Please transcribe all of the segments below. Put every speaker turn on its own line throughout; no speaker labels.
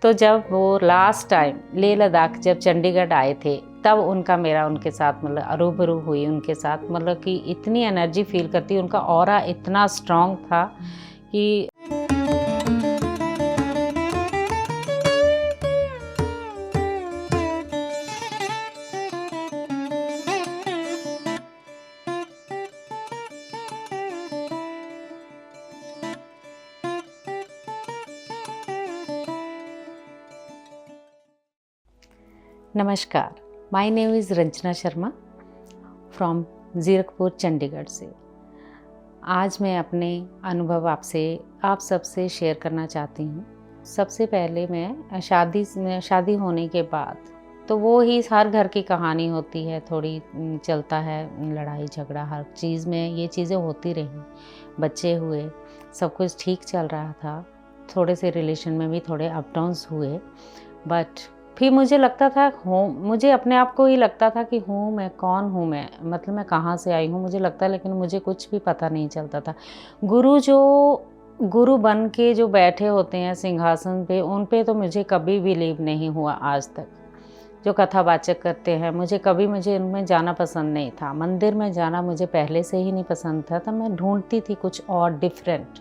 तो जब वो लास्ट टाइम लेह लद्दाख जब चंडीगढ़ आए थे, तब उनका मेरा उनके साथ मतलब रूबरू हुई उनके साथ, मतलब कि इतनी एनर्जी फील करती, उनका ऑरा इतना स्ट्रॉन्ग था कि नमस्कार, my name is Ranjana Sharma from Zirakpur Chandigarh से। आज मैं अपने अनुभव आप सबसे शेयर करना चाहती हूँ। सबसे पहले मैं शादी होने के बाद तो वो ही हर घर की कहानी होती है, थोड़ी चलता है लड़ाई झगड़ा, हर चीज़ में ये चीज़ें होती रही। बच्चे हुए, सब कुछ ठीक चल रहा था, थोड़े से रिलेशन में भी थोड़े अप डाउन्स हुए, बट फिर मुझे लगता था मुझे अपने आप को ही लगता था कि मैं कौन हूँ, मैं मतलब मैं कहाँ से आई हूँ मुझे लगता है, लेकिन मुझे कुछ भी पता नहीं चलता था। गुरु बन के जो बैठे होते हैं सिंहासन पे, उन पे तो मुझे कभी बिलीव नहीं हुआ आज तक। जो कथावाचक करते हैं, मुझे इनमें जाना पसंद नहीं था। मंदिर में जाना मुझे पहले से ही नहीं पसंद था। तब मैं ढूंढती थी कुछ और डिफरेंट,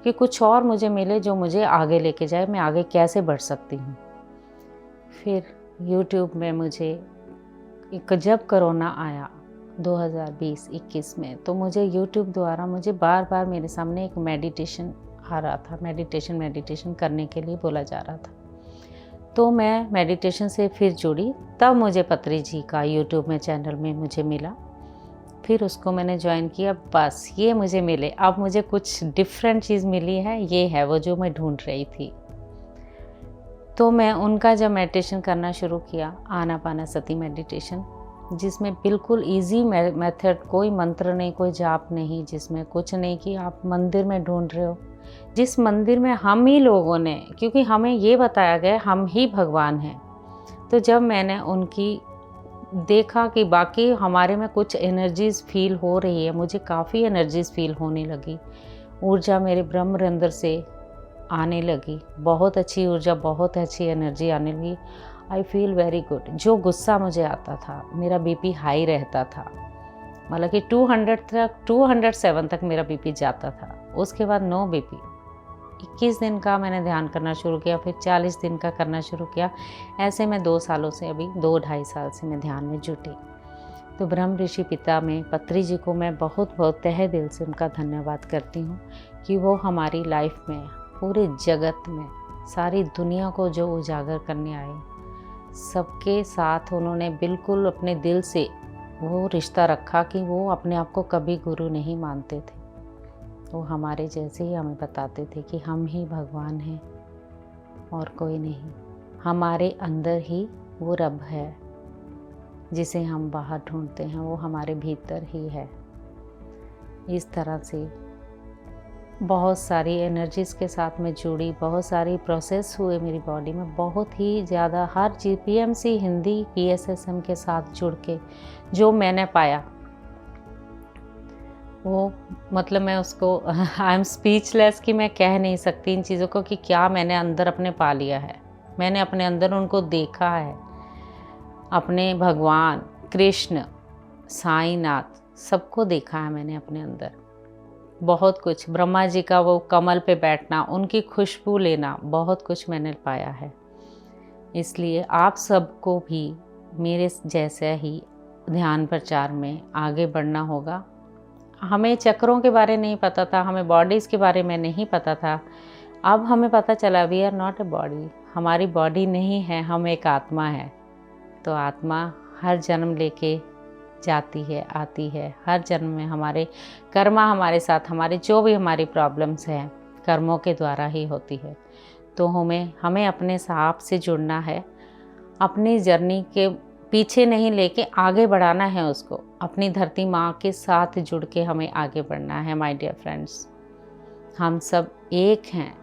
कि कुछ और मुझे मिले जो मुझे आगे लेके जाए, मैं आगे कैसे बढ़ सकती हूँ। फिर YouTube में जब कोरोना आया 2020-21 में, तो मुझे YouTube द्वारा बार बार मेरे सामने एक मेडिटेशन आ रहा था। मेडिटेशन करने के लिए बोला जा रहा था, तो मैं मेडिटेशन से फिर जुड़ी। तब मुझे पत्री जी का YouTube में चैनल में मुझे मिला, फिर उसको मैंने ज्वाइन किया। बस ये मुझे मिले, अब मुझे कुछ डिफरेंट चीज़ मिली है, ये है वो जो मैं ढूंढ रही थी। तो मैं उनका जब मेडिटेशन करना शुरू किया, आनापानसती मेडिटेशन, जिसमें बिल्कुल इजी मेथड, कोई मंत्र नहीं, कोई जाप नहीं, जिसमें कुछ नहीं कि आप मंदिर में ढूंढ रहे हो, जिस मंदिर में हम ही लोगों ने, क्योंकि हमें ये बताया गया हम ही भगवान हैं। तो जब मैंने उनकी देखा कि बाकी हमारे में कुछ एनर्जीज़ फील हो रही है, मुझे काफ़ी एनर्जीज़ फील होने लगी, ऊर्जा मेरे ब्रह्मरंध्र से आने लगी, बहुत अच्छी ऊर्जा, बहुत अच्छी एनर्जी आने लगी। I feel very good. जो गुस्सा मुझे आता था, मेरा बीपी हाई रहता था, मतलब कि 207 तक मेरा बीपी जाता था। उसके बाद नो बीपी। 21 दिन का मैंने ध्यान करना शुरू किया, फिर 40 दिन का करना शुरू किया। ऐसे में 2 सालों से, अभी 2-2.5 साल से मैं ध्यान में जुटी। तो ब्रह्म ऋषि पिता में पत्री जी को मैं बहुत बहुत तहे दिल से उनका धन्यवाद करती हूँ कि वो हमारी लाइफ में, पूरे जगत में, सारी दुनिया को जो उजागर करने आए, सबके साथ उन्होंने बिल्कुल अपने दिल से वो रिश्ता रखा कि वो अपने आप को कभी गुरु नहीं मानते थे। वो हमारे जैसे ही हमें बताते थे कि हम ही भगवान हैं और कोई नहीं। हमारे अंदर ही वो रब है जिसे हम बाहर ढूंढते हैं, वो हमारे भीतर ही है। इस तरह से बहुत सारी एनर्जीज़ के साथ में जुड़ी, बहुत सारी प्रोसेस हुए मेरी बॉडी में, बहुत ही ज़्यादा हर चीज़ PMC हिंदी PSSM के साथ जुड़ के जो मैंने पाया, वो मतलब मैं उसको आई एम स्पीचलेस कि मैं कह नहीं सकती इन चीज़ों को कि क्या मैंने अंदर अपने पा लिया है। मैंने अपने अंदर उनको देखा है, अपने भगवान कृष्ण, साईनाथ, सबको देखा है मैंने अपने अंदर। बहुत कुछ, ब्रह्मा जी का वो कमल पे बैठना, उनकी खुशबू लेना, बहुत कुछ मैंने पाया है। इसलिए आप सबको भी मेरे जैसे ही ध्यान प्रचार में आगे बढ़ना होगा। हमें चक्रों के बारे नहीं पता था, हमें बॉडीज़ के बारे में नहीं पता था। अब हमें पता चला we are not a body, हमारी बॉडी नहीं है, हम एक आत्मा है। तो आत्मा हर जन्म लेके जाती है, आती है। हर जन्म में हमारे कर्मा हमारे साथ, हमारे जो भी हमारी प्रॉब्लम्स हैं, कर्मों के द्वारा ही होती है। तो हमें अपने आप से जुड़ना है, अपनी जर्नी के पीछे नहीं लेके आगे बढ़ाना है उसको। अपनी धरती माँ के साथ जुड़ के हमें आगे बढ़ना है। माय डियर फ्रेंड्स, हम सब एक हैं,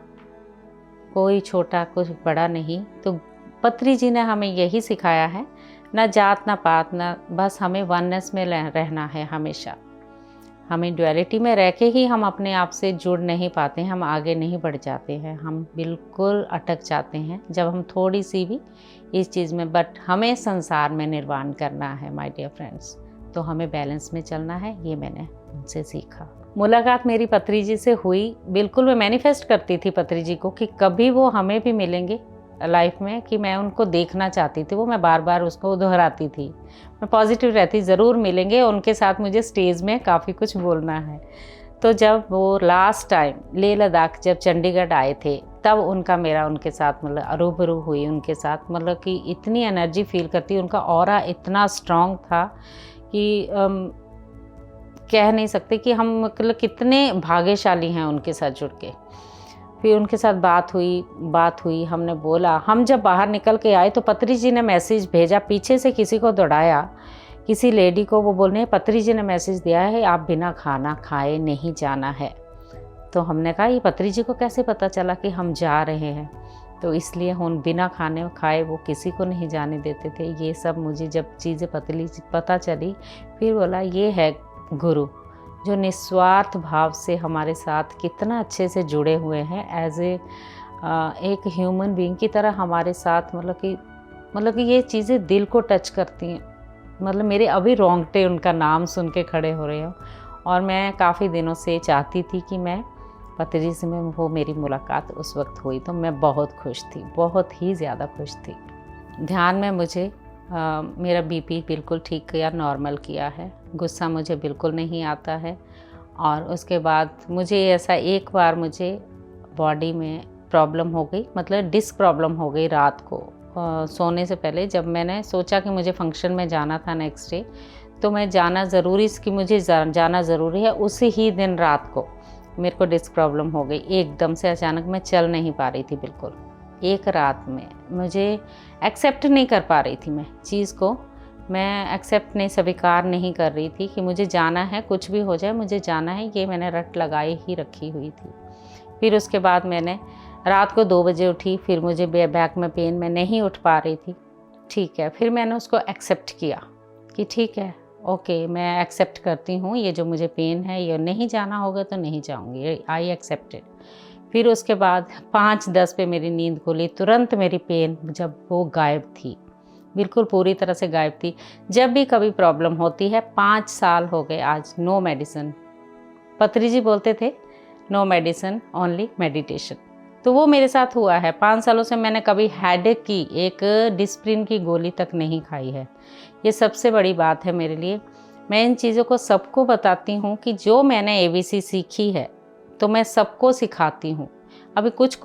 कोई छोटा कुछ बड़ा नहीं। तो पत्री जी ने हमें यही सिखाया है, ना जात ना पात, ना, बस हमें वननेस में रहना है हमेशा। हमें ड्युअलिटी में रह के ही हम अपने आप से जुड़ नहीं पाते हैं, हम आगे नहीं बढ़ जाते हैं, हम बिल्कुल अटक जाते हैं जब हम थोड़ी सी भी इस चीज़ में। बट हमें संसार में निर्वाण करना है माय डियर फ्रेंड्स, तो हमें बैलेंस में चलना है, ये मैंने उनसे सीखा। मुलाकात मेरी पत्री जी से हुई, बिल्कुल मैं मैनिफेस्ट करती थी पत्री जी को कि कभी वो हमें भी मिलेंगे लाइफ में, कि मैं उनको देखना चाहती थी। वो मैं बार बार उसको दोहराती थी, मैं पॉजिटिव रहती, ज़रूर मिलेंगे, उनके साथ मुझे स्टेज में काफ़ी कुछ बोलना है। तो जब वो लास्ट टाइम लेह लद्दाख जब चंडीगढ़ आए थे, तब उनका मेरा उनके साथ मतलब रूबरू हुई उनके साथ, मतलब कि इतनी एनर्जी फील करती, उनका ऑरा इतना स्ट्रॉन्ग था कि कह नहीं सकते कि हम मतलब कितने भाग्यशाली हैं उनके साथ जुड़ के। फिर उनके साथ बात हुई, हमने बोला। हम जब बाहर निकल के आए तो पत्री जी ने मैसेज भेजा, पीछे से किसी को दौड़ाया, किसी लेडी को, वो बोलने पत्री जी ने मैसेज दिया है आप बिना खाना खाए नहीं जाना है। तो हमने कहा ये पत्री जी को कैसे पता चला कि हम जा रहे हैं, तो इसलिए हम बिना खाने खाए वो किसी को नहीं जाने देते थे। ये सब मुझे जब चीज़ें पता चली, फिर बोला ये है गुरु जो निस्वार्थ भाव से हमारे साथ कितना अच्छे से जुड़े हुए हैं, एज एक ह्यूमन बीइंग की तरह हमारे साथ, मतलब कि ये चीज़ें दिल को टच करती हैं। मतलब मेरे अभी रोंगटे उनका नाम सुन के खड़े हो रहे हो, और मैं काफ़ी दिनों से चाहती थी कि मैं पत्री से में वो मेरी मुलाकात उस वक्त हुई, तो मैं बहुत खुश थी, बहुत ही ज़्यादा खुश थी। ध्यान में मुझे मेरा बीपी बिल्कुल ठीक किया, नॉर्मल किया है, गुस्सा मुझे बिल्कुल नहीं आता है। और उसके बाद मुझे ऐसा एक बार मुझे बॉडी में प्रॉब्लम हो गई, मतलब डिस्क प्रॉब्लम हो गई रात को सोने से पहले। जब मैंने सोचा कि मुझे फंक्शन में जाना था नेक्स्ट डे, तो मैं जाना ज़रूरी, कि मुझे जाना ज़रूरी है, उसी ही दिन रात को मेरे को डिस्क प्रॉब्लम हो गई एकदम से अचानक। मैं चल नहीं पा रही थी बिल्कुल, एक रात में। मुझे एक्सेप्ट नहीं कर पा रही थी मैं चीज़ को, मैं एक्सेप्ट नहीं, स्वीकार नहीं कर रही थी कि मुझे जाना है, कुछ भी हो जाए मुझे जाना है, ये मैंने रट लगाई ही रखी हुई थी। फिर उसके बाद मैंने रात को 2 बजे उठी, फिर मुझे बैक में पेन, मैं नहीं उठ पा रही थी। ठीक है, फिर मैंने उसको एक्सेप्ट किया कि ठीक है, ओके, मैं एक्सेप्ट करती हूँ, ये जो मुझे पेन है, ये नहीं जाना होगा तो नहीं जाऊँगी, आई एक्सेप्टेड। फिर उसके बाद 5:10 पे मेरी नींद खुली, तुरंत मेरी पेन जब वो गायब थी, बिल्कुल पूरी तरह से गायब थी। जब भी कभी प्रॉब्लम होती है, 5 साल हो गए आज, नो मेडिसिन। पत्री जी बोलते थे नो मेडिसिन ओनली मेडिटेशन, तो वो मेरे साथ हुआ है। 5 सालों से मैंने कभी हेडेक की एक डिस्प्रिन की गोली तक नहीं खाई है। ये सबसे बड़ी बात है मेरे लिए। मैं इन चीज़ों को सबको बताती हूँ कि जो मैंने एबीसी सीखी है तो मैं सबको सिखाती हूँ। अभी कुछ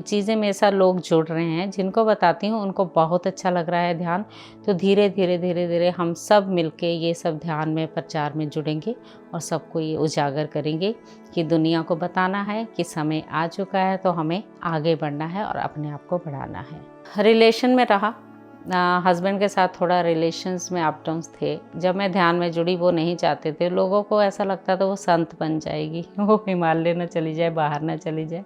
चीज़ें मेरे साथ लोग जुड़ रहे हैं, जिनको बताती हूँ उनको बहुत अच्छा लग रहा है ध्यान। तो धीरे धीरे हम सब मिलके ये सब ध्यान में प्रचार में जुड़ेंगे और सबको ये उजागर करेंगे कि दुनिया को बताना है कि समय आ चुका है, तो हमें आगे बढ़ना है और अपने आप को बढ़ाना है। रिलेशन में रहा, हस्बैंड के साथ थोड़ा रिलेशंस में अप डाउन्स थे। जब मैं ध्यान में जुड़ी, वो नहीं चाहते थे, लोगों को ऐसा लगता था वो संत बन जाएगी, वो हिमालय ना चली जाए, बाहर ना चली जाए,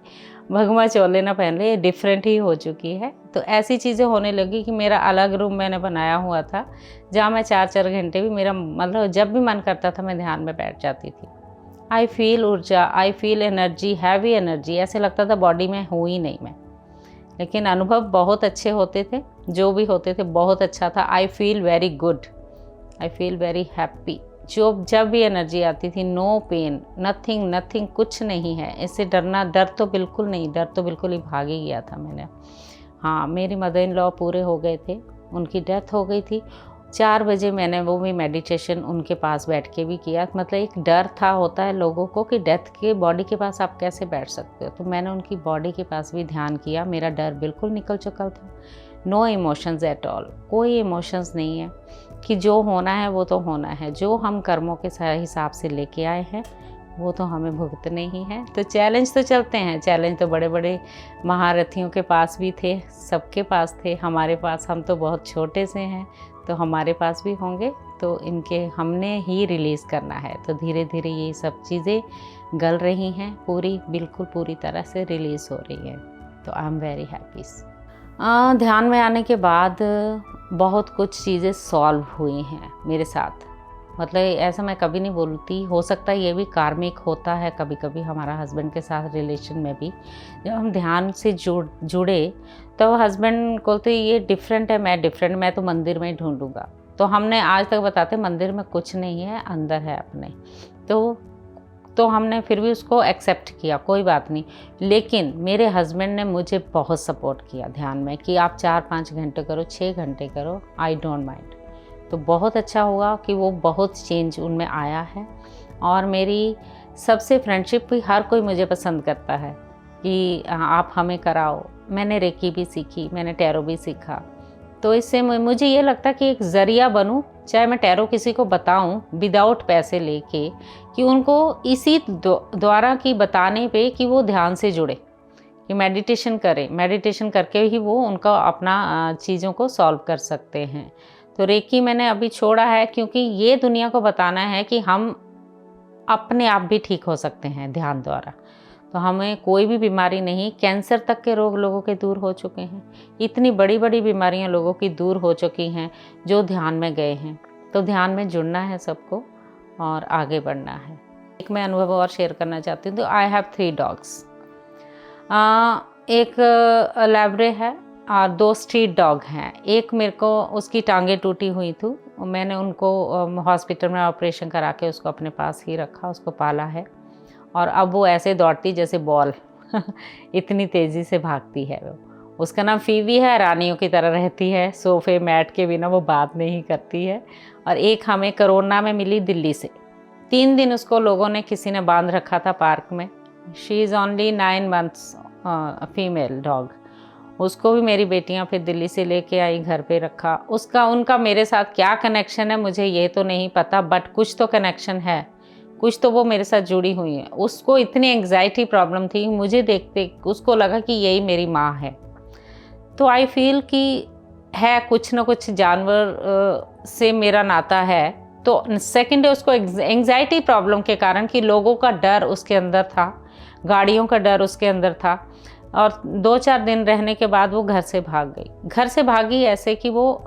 भगवा चोले ना पहन ले, ये डिफरेंट ही हो चुकी है। तो ऐसी चीज़ें होने लगी कि मेरा अलग रूम मैंने बनाया हुआ था, जहाँ मैं 4-4 घंटे भी, मेरा मतलब जब भी मन करता था मैं ध्यान में बैठ जाती थी। आई फील ऊर्जा, I feel energy, heavy energy, ऐसे लगता था बॉडी में हूँ ही नहीं मैं। लेकिन अनुभव बहुत अच्छे होते थे, जो भी होते थे बहुत अच्छा था। I feel very good, I feel very happy. जब भी एनर्जी आती थी, नो पेन, नथिंग, कुछ नहीं है। इससे डर तो बिल्कुल नहीं, डर तो बिल्कुल ही भाग ही गया था मैंने। हाँ, मेरी मदर इन लॉ पूरे हो गए थे, उनकी डेथ हो गई थी। 4 बजे मैंने वो भी मेडिटेशन उनके पास बैठ के भी किया। मतलब एक डर था, होता है लोगों को कि डेथ के बॉडी के पास आप कैसे बैठ सकते हो, तो मैंने उनकी बॉडी के पास भी ध्यान किया। मेरा डर बिल्कुल निकल चुका था। नो इमोशंस एट ऑल, कोई इमोशंस नहीं है कि जो होना है वो तो होना है। जो हम कर्मों के हिसाब से लेके आए हैं वो तो हमें भुगतने ही है। तो चैलेंज तो चलते हैं, चैलेंज तो बड़े बड़े महारथियों के पास भी थे, सबके पास थे। हमारे पास, हम तो बहुत छोटे से हैं, तो हमारे पास भी होंगे। तो इनके हमने ही रिलीज़ करना है। तो धीरे धीरे ये सब चीज़ें गल रही हैं, बिल्कुल पूरी तरह से रिलीज़ हो रही है। तो आई एम वेरी हैप्पी। ध्यान में आने के बाद बहुत कुछ चीज़ें सॉल्व हुई हैं मेरे साथ। मतलब ऐसा मैं कभी नहीं बोलती। हो सकता है ये भी कार्मिक होता है कभी कभी हमारा हस्बैंड के साथ रिलेशन में भी। जब हम ध्यान से जुड़े तो हस्बैंड बोलते ये डिफरेंट है, मैं डिफरेंट, मैं तो मंदिर में ही ढूंढूंगा। तो हमने आज तक बताते मंदिर में कुछ नहीं है, अंदर है अपने। तो हमने फिर भी उसको एक्सेप्ट किया, कोई बात नहीं। लेकिन मेरे हस्बैंड ने मुझे बहुत सपोर्ट किया ध्यान में कि आप 4-5 घंटे करो, 6 घंटे करो, आई डोंट माइंड। तो बहुत अच्छा हुआ कि वो बहुत चेंज उनमें आया है। और मेरी सबसे फ्रेंडशिप भी हर कोई मुझे पसंद करता है कि आप हमें कराओ। मैंने रेकी भी सीखी, मैंने टैरो भी सीखा। तो इससे मुझे ये लगता कि एक ज़रिया बनूं, चाहे मैं टैरो किसी को बताऊं विदाउट पैसे लेके, कि उनको इसी द्वारा की बताने पे कि वो ध्यान से जुड़े, कि मेडिटेशन करें, मेडिटेशन करके ही वो उनका अपना चीज़ों को सॉल्व कर सकते हैं। तो रेकी मैंने अभी छोड़ा है क्योंकि ये दुनिया को बताना है कि हम अपने आप भी ठीक हो सकते हैं ध्यान द्वारा। तो हमें कोई भी बीमारी नहीं, कैंसर तक के रोग लोगों के दूर हो चुके हैं, इतनी बड़ी बड़ी बीमारियां लोगों की दूर हो चुकी हैं जो ध्यान में गए हैं। तो ध्यान में जुड़ना है सबको और आगे बढ़ना है। एक मैं अनुभव और शेयर करना चाहती हूँ। तो आई हैव 3 डॉग्स। एक लैब्रे है और 2 स्ट्रीट डॉग हैं। एक मेरे को उसकी टांगें टूटी हुई थी, मैंने उनको हॉस्पिटल में ऑपरेशन करा के उसको अपने पास ही रखा, उसको पाला है। और अब वो ऐसे दौड़ती जैसे बॉल इतनी तेज़ी से भागती है वो। उसका नाम फीवी है, रानियों की तरह रहती है, सोफे मैट के बिना वो बात नहीं करती है। और एक हमें कोरोना में मिली दिल्ली से। 3 दिन उसको लोगों ने किसी ने बांध रखा था पार्क में। She is only 9 months female dog. उसको भी मेरी बेटियां फिर दिल्ली से लेके आई, घर पे रखा। उनका मेरे साथ क्या कनेक्शन है मुझे ये तो नहीं पता, बट कुछ तो कनेक्शन है, कुछ तो वो मेरे साथ जुड़ी हुई है। उसको इतनी एंग्जाइटी प्रॉब्लम थी, मुझे देखते उसको लगा कि यही मेरी माँ है। तो आई फील कि है कुछ ना कुछ जानवर से मेरा नाता है। तो सेकंड डे उसको एंग्जाइटी प्रॉब्लम के कारण, कि लोगों का डर उसके अंदर था, गाड़ियों का डर उसके अंदर था। और 2-4 दिन रहने के बाद वो घर से भाग गई। घर से भागी ऐसे कि वो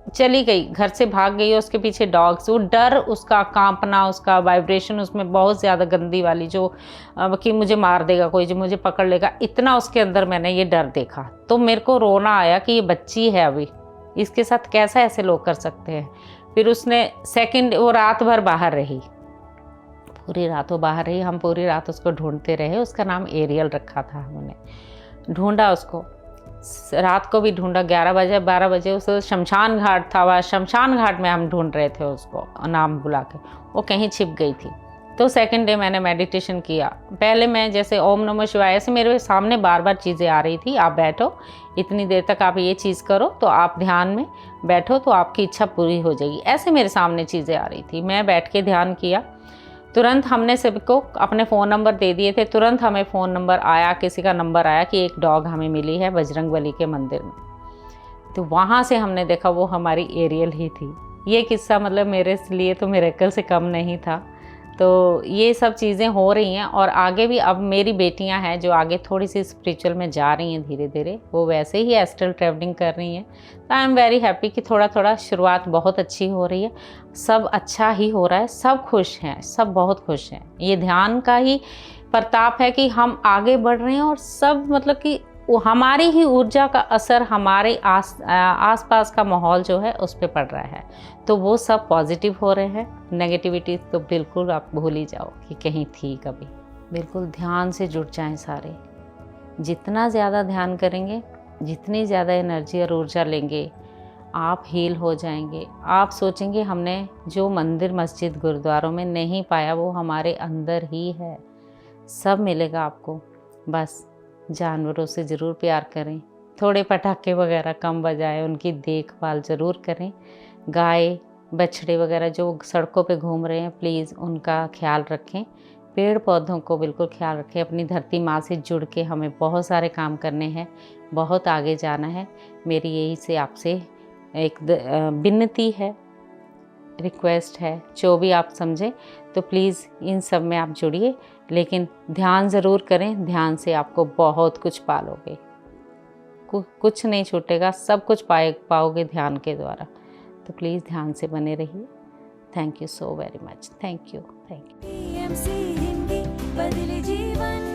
चली गई, घर से भाग गई। उसके पीछे डॉग्स, वो डर, उसका कांपना, उसका वाइब्रेशन उसमें बहुत ज़्यादा गंदी वाली, जो कि मुझे मार देगा कोई, जो मुझे पकड़ लेगा, इतना उसके अंदर मैंने ये डर देखा। तो मेरे को रोना आया कि ये बच्ची है अभी, इसके साथ कैसा ऐसे लोग कर सकते हैं। फिर उसने वो रात भर बाहर रही, पूरी रात वो बाहर रही। हम पूरी रात उसको ढूंढते रहे। उसका नाम एरियल रखा था हमने। ढूंढा उसको, रात को भी ढूंढा, 11 बजे 12 बजे। उस शमशान घाट था, वह शमशान घाट में हम ढूंढ रहे थे उसको, नाम बुला के। वो कहीं छिप गई थी। तो सेकंड डे मैंने मेडिटेशन किया। पहले मैं जैसे ओम नमः शिवाय, ऐसे मेरे सामने बार बार चीज़ें आ रही थी, आप बैठो इतनी देर तक, आप ये चीज़ करो, तो आप ध्यान में बैठो तो आपकी इच्छा पूरी हो जाएगी। ऐसे मेरे सामने चीज़ें आ रही थी। मैं बैठ के ध्यान किया। तुरंत हमने सबको अपने फ़ोन नंबर दे दिए थे। तुरंत हमें फ़ोन नंबर आया, किसी का नंबर आया कि एक डॉग हमें मिली है बजरंगबली के मंदिर में। तो वहाँ से हमने देखा वो हमारी एरियल ही थी। ये किस्सा मतलब मेरे लिए तो मिरेकल से कम नहीं था। तो ये सब चीज़ें हो रही हैं। और आगे भी अब मेरी बेटियां हैं जो आगे थोड़ी सी स्पिरिचुअल में जा रही हैं धीरे धीरे, वो वैसे ही एस्ट्रल ट्रैवलिंग कर रही हैं। तो आई एम वेरी हैप्पी कि थोड़ा थोड़ा शुरुआत बहुत अच्छी हो रही है, सब अच्छा ही हो रहा है, सब खुश हैं, सब बहुत खुश हैं। ये ध्यान का ही प्रताप है कि हम आगे बढ़ रहे हैं और सब मतलब कि वो हमारी ही ऊर्जा का असर हमारे आस पास का माहौल जो है उस पर पड़ रहा है। तो वो सब पॉजिटिव हो रहे हैं। नेगेटिविटी तो बिल्कुल आप भूल ही जाओ कि कहीं थी कभी। बिल्कुल ध्यान से जुड़ जाएं सारे। जितना ज़्यादा ध्यान करेंगे, जितनी ज़्यादा एनर्जी और ऊर्जा लेंगे, आप हील हो जाएंगे। आप सोचेंगे हमने जो मंदिर मस्जिद गुरुद्वारों में नहीं पाया वो हमारे अंदर ही है। सब मिलेगा आपको। बस जानवरों से ज़रूर प्यार करें, थोड़े पटाखे वगैरह कम बजाएं, उनकी देखभाल ज़रूर करें। गाय बछड़े वगैरह जो सड़कों पे घूम रहे हैं, प्लीज़ उनका ख्याल रखें। पेड़ पौधों को बिल्कुल ख्याल रखें। अपनी धरती माँ से जुड़ के हमें बहुत सारे काम करने हैं, बहुत आगे जाना है। मेरी यही से आपसे एक विनती है, रिक्वेस्ट है, जो भी आप समझें। तो प्लीज़ इन सब में आप जुड़िए, लेकिन ध्यान ज़रूर करें। ध्यान से आपको बहुत कुछ पालोगे, कुछ नहीं छूटेगा, सब कुछ पाओगे ध्यान के द्वारा। तो प्लीज़ ध्यान से बने रहिए। Thank you so very much, thank you, thank you.
PMC Hindi बदले जीवन।